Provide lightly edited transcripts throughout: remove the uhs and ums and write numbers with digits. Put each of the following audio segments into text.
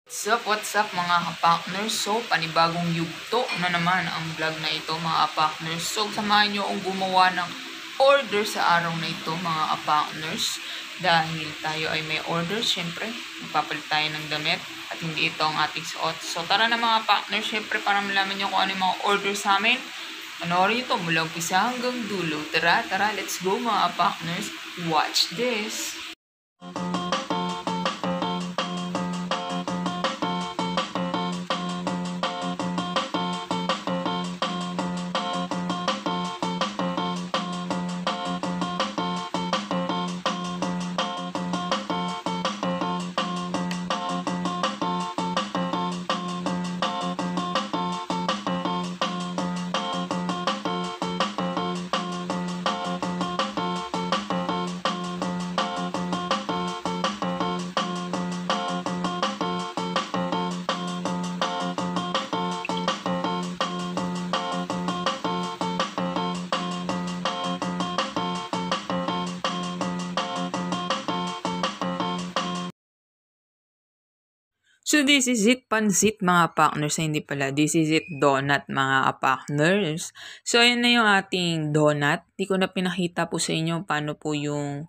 What's up mga ka-partners? So, panibagong yugto na naman ang vlog na ito mga ka-partners. So, samahan nyo akong gumawa ng order sa araw na ito mga ka-partners. Dahil tayo ay may order, syempre, magpapalit tayo ng damit at hindi ito ang ating suot. So, tara na mga partners, syempre para malaman nyo kung ano yung mga order sa amin. Panoorin nyo ito mula umpisa hanggang dulo. Tara, let's go mga ka-partners. Watch this! So, this is it, pansit mga partners. Hindi pala, this is it, donut mga partners. So, ayan na yung ating donut. Di ko na pinakita po sa inyo paano po yung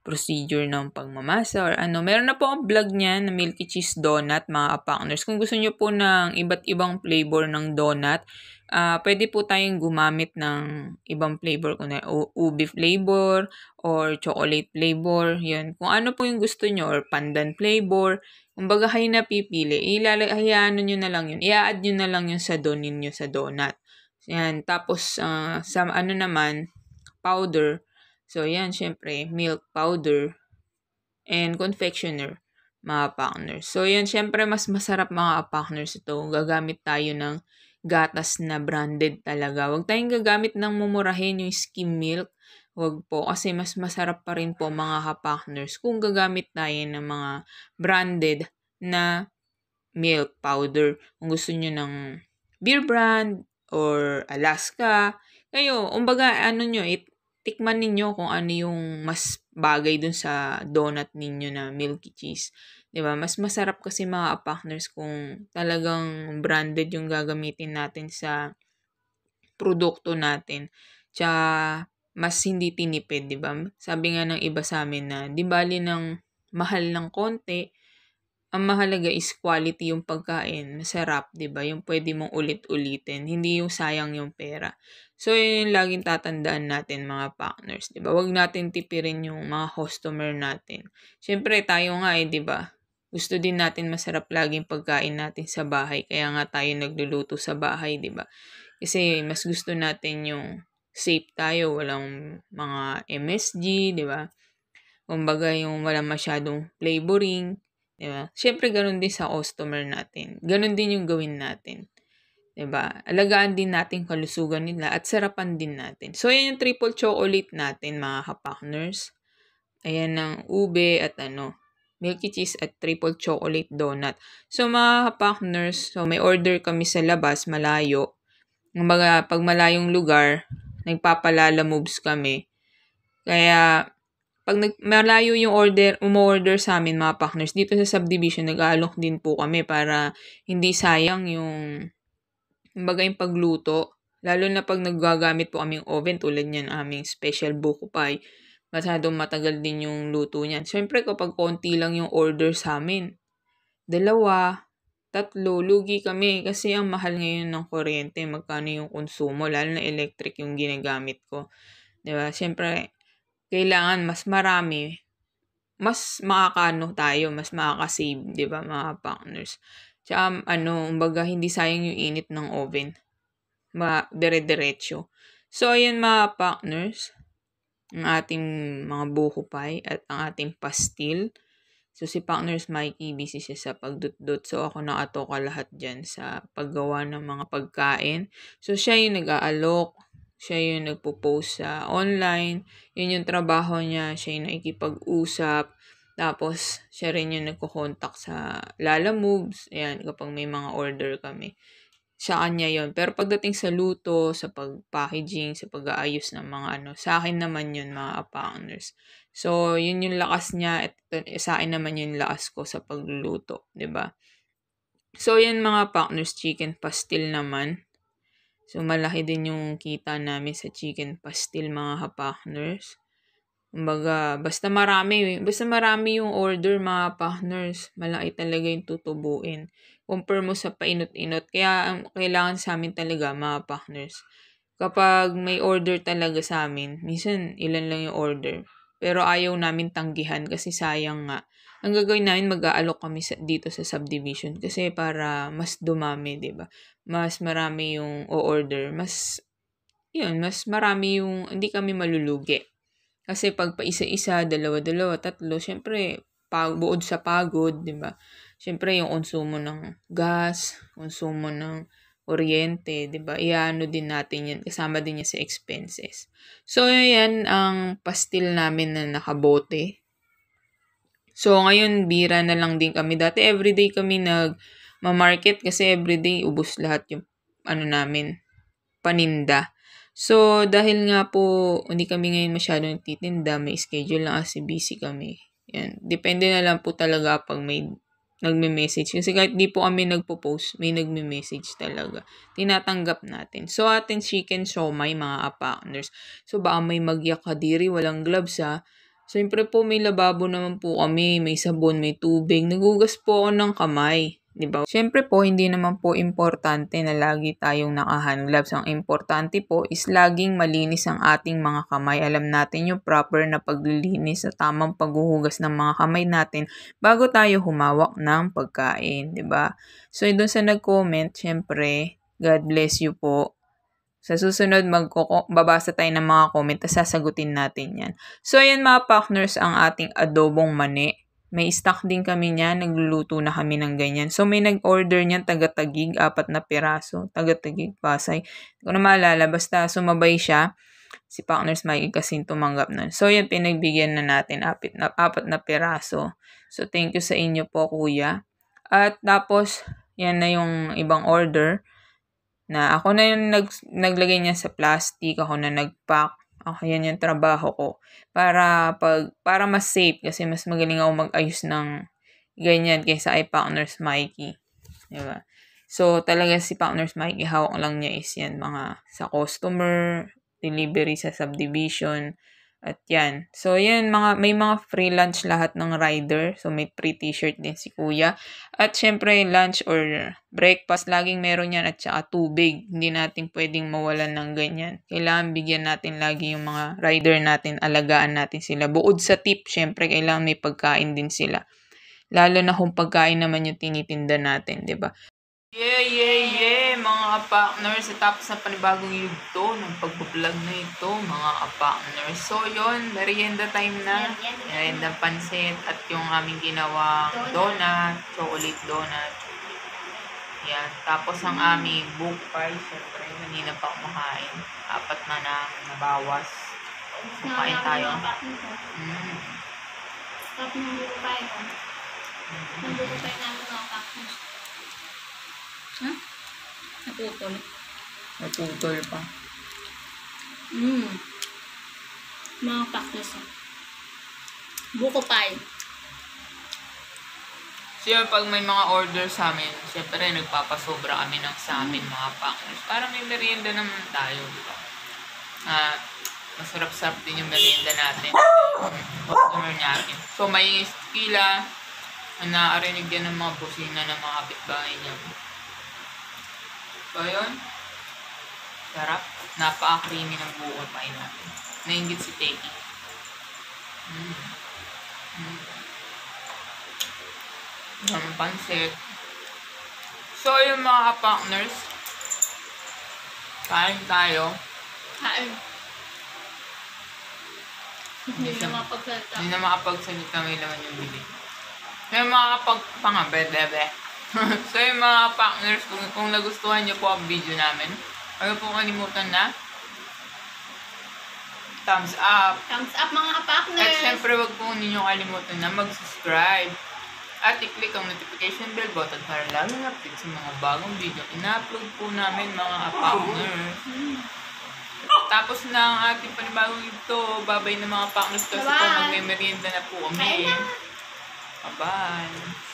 procedure ng pagmamasa or ano. Meron na po ang vlog niya na milky cheese donut mga partners. Kung gusto nyo po ng iba't ibang flavor ng donut, pwede po tayong gumamit ng ibang flavor. Kung ubi flavor or chocolate flavor. Yun. Kung ano po yung gusto nyo or pandan flavor. Kumbaga kayo na pipili, hayaan nyo na lang yun. I-add nyo na lang yun sa dough ninyo sa donut. Yan. Tapos, sa ano naman, powder. So, yan, syempre, milk powder and confectioner, mga partners. So, yan, syempre, mas masarap mga partners ito. Gagamit tayo ng gatas na branded talaga. Huwag tayong gagamit ng mumurahin yung skim milk. Huwag po, kasi mas masarap pa rin po mga ka-partners kung gagamit tayo ng mga branded na milk powder. Kung gusto nyo ng Beer Brand or Alaska, kayo, umbaga, ano nyo, tikman ninyo kung ano yung mas bagay dun sa donut ninyo na milky cheese. 'Di ba? Mas masarap kasi mga partners kung talagang branded yung gagamitin natin sa produkto natin. Tsaka mas hindi tinipid, 'di ba? Sabi nga ng iba sa amin na, di bali ng mahal ng konti, ang mahalaga is quality yung pagkain, masarap, 'di ba? Yung pwede mong ulit-ulitin, hindi yung sayang yung pera. So, yun yung laging tatandaan natin mga partners, 'di ba? Huwag natin tipirin yung mga customer natin. Siyempre, tayo nga 'di ba? Gusto din natin masarap laging pagkain natin sa bahay, kaya nga tayo nagluluto sa bahay, 'di ba? Kasi mas gusto natin yung safe tayo, walang mga MSG, 'di ba? Kumbaga yung walang masyadong flavoring, 'di ba? Siyempre ganoon din sa customer natin. Ganoon din yung gawin natin. 'Di ba? Alagaan din natin kalusugan nila at sarapan din natin. So, yan yung triple chocolate natin mga ka-partners. Ayan ng ube at milky cheese at triple chocolate donut. So, mga ka-partners, so may order kami sa labas, malayo. Kumbaga, pag malayong lugar, nagpapalala moves kami. Kaya, pag malayo yung umorder sa amin mga partners, dito sa subdivision, nag-aalok din po kami para hindi sayang yung, kumbaga yung pagluto. Lalo na pag nagagamit po kaming oven tulad niyan aming special buko pie, masyadong matagal din yung luto niyan. Siyempre kapag konti lang yung order sa amin, 2, 3, lugi kami kasi ang mahal ngayon ng kuryente, magkano yung konsumo, lalo na electric yung ginagamit ko. 'Di ba? Siyempre, kailangan mas marami, mas makakano tayo, mas makaka-save, 'di ba, mga partners? Tsaka kumbaga hindi sayang yung init ng oven. Dire-diretso. So, ayan mga partners, ang ating mga buko pie at ang ating pastil. So, si Partners Mikey, busy siya sa pagdutdut. So, ako nakatoka lahat dyan sa paggawa ng mga pagkain. So, siya yung nag-aalok. Siya yung nagpo-post sa online. Yun yung trabaho niya. Siya yung nakikipag-usap. Tapos, siya rin yung nagko-contact sa Lala Moves. Ayan, kapag may mga order kami. Sa kanya yon. Pero pagdating sa luto, sa pag-packaging, sa pag-aayos ng mga sa akin naman yun mga partners. So, yun yung lakas niya at sa akin naman yung lakas ko sa pagluluto, 'di ba? So, yan mga partners, chicken pastil naman. So, malaki din yung kita namin sa chicken pastil mga partners. Kumbaga, basta marami yung order mga partners, malaki talaga yung tutubuin. Compare mo sa painot-inot. Kaya ang kailangan sa amin talaga mga partners, kapag may order talaga sa amin, minsan ilan lang yung order. Pero ayaw namin tanggihan kasi sayang nga. Ang gagawin namin, mag-aalok kami dito sa subdivision kasi para mas dumami, 'di ba? Mas marami yung o-order, mas marami yung hindi kami malulugi. Kasi pag pa isa-isa, dalawa-dalawa, tatlo, syempre, buod sa pagod, di ba? Syempre, yung konsumo ng gas, konsumo ng kuryente, di ba? Iano din natin yan, kasama din yan sa expenses. So, yan ang pastil namin na nakabote. So, ngayon, bira na lang din kami. Dati, everyday kami nag-market kasi everyday, ubos lahat yung, namin, paninda. So, dahil nga po, hindi kami ngayon masyadong titinda, may schedule lang kasi busy kami. Yan. Depende na lang po talaga pag may nagme-message. Kasi kahit di po kami nagpo-post, may nagme-message talaga. Tinatanggap natin. So, atin chicken siomai, mga partners. So, baka may magyak kadiri, walang gloves ha. Siyempre po, may lababo naman po kami, may sabon, may tubig. Nagugas po ako ng kamay. Diba? Siyempre po, hindi naman po importante na lagi tayong naka-hand gloves. Ang importante po is laging malinis ang ating mga kamay. Alam natin yung proper na paglilinis sa tamang paghuhugas ng mga kamay natin bago tayo humawak ng pagkain. Diba? So, doon sa nag-comment, siyempre, God bless you po. Sa susunod, babasa tayo ng mga comment at sasagutin natin yan. So, ayan mga partners, ang ating adobong mani. May stock din kami niyan, nagluluto na kami ng ganyan. So, may nag-order niyan, taga-Tagig, 4 na piraso. Taga-Tagig, Pasay. Hindi ko na maalala, basta sumabay siya. Si Partners Mikey kasi tumanggap nun. So, yan, pinagbigyan na natin, 4 na piraso. So, thank you sa inyo po, kuya. At tapos, yan na yung ibang order na ako na yung naglagay niya sa plastic, ako na nag-pack. Ako, yan yung trabaho ko. Para mas safe kasi mas magaling ako mag-ayos ng ganyan kaysa ay Partners Mikey. Diba? So, talaga si Partners Mikey, hawak lang niya is yan, mga sa customer, delivery sa subdivision, at yan. So, yan, may mga free lunch lahat ng rider. So, may free t-shirt din si kuya. At syempre, lunch or breakfast, laging meron yan at saka tubig. Hindi natin pwedeng mawalan ng ganyan. Kailangan bigyan natin lagi yung mga rider natin, alagaan natin sila. Bukod sa tip, syempre, kailangan may pagkain din sila. Lalo na kung pagkain naman yung tinitinda natin, di ba? Yeah, mga partners. Tapos na panibagong yugto ng pagbablog na ito, mga partners. So, yon, merienda time na. Merienda pansit at yung aming ginawang donut, chocolate donut. Yan. Tapos ang aming book pie, syempre, kanina pa kumakain. 4 na nabawas. Kumain tayo. Tapos ng buko pie ko. Ng buko pie namin mga partners. Natutol pa. Mga partners. Buko pie. So yun, pag may mga order sa amin, syempre nagpapasobra kami ng sa amin mga partners. Para may merienda naman tayo, di ba? Masarap-sarap din yung merienda natin. Yung customer natin. So may kila, naarinig yan ng mga busina ng mga kapitbahay niya. So yun, sarap. Napaka-creamy ng buko pie natin. Nainggit si Teki. Ang pansit. So, yung mga partners, kain tayo. Kain. Hindi na mapagsalita. Hindi na makapagsalita, may laman yung bibig. May makapagpangabed, bebe. So, yung mga partners, kung nagustuhan nyo po ang video namin, huwag po kalimutan na thumbs up. Thumbs up mga partners. At syempre, huwag po ninyo kalimutan na mag-subscribe. At i-click ang notification bell button para laging update sa mga bagong video. Ina-upload po namin mga partners. Tapos na ang ating panibagong ito. Babay na mga partners kasi po magme-merienda na po kami. Bye-bye.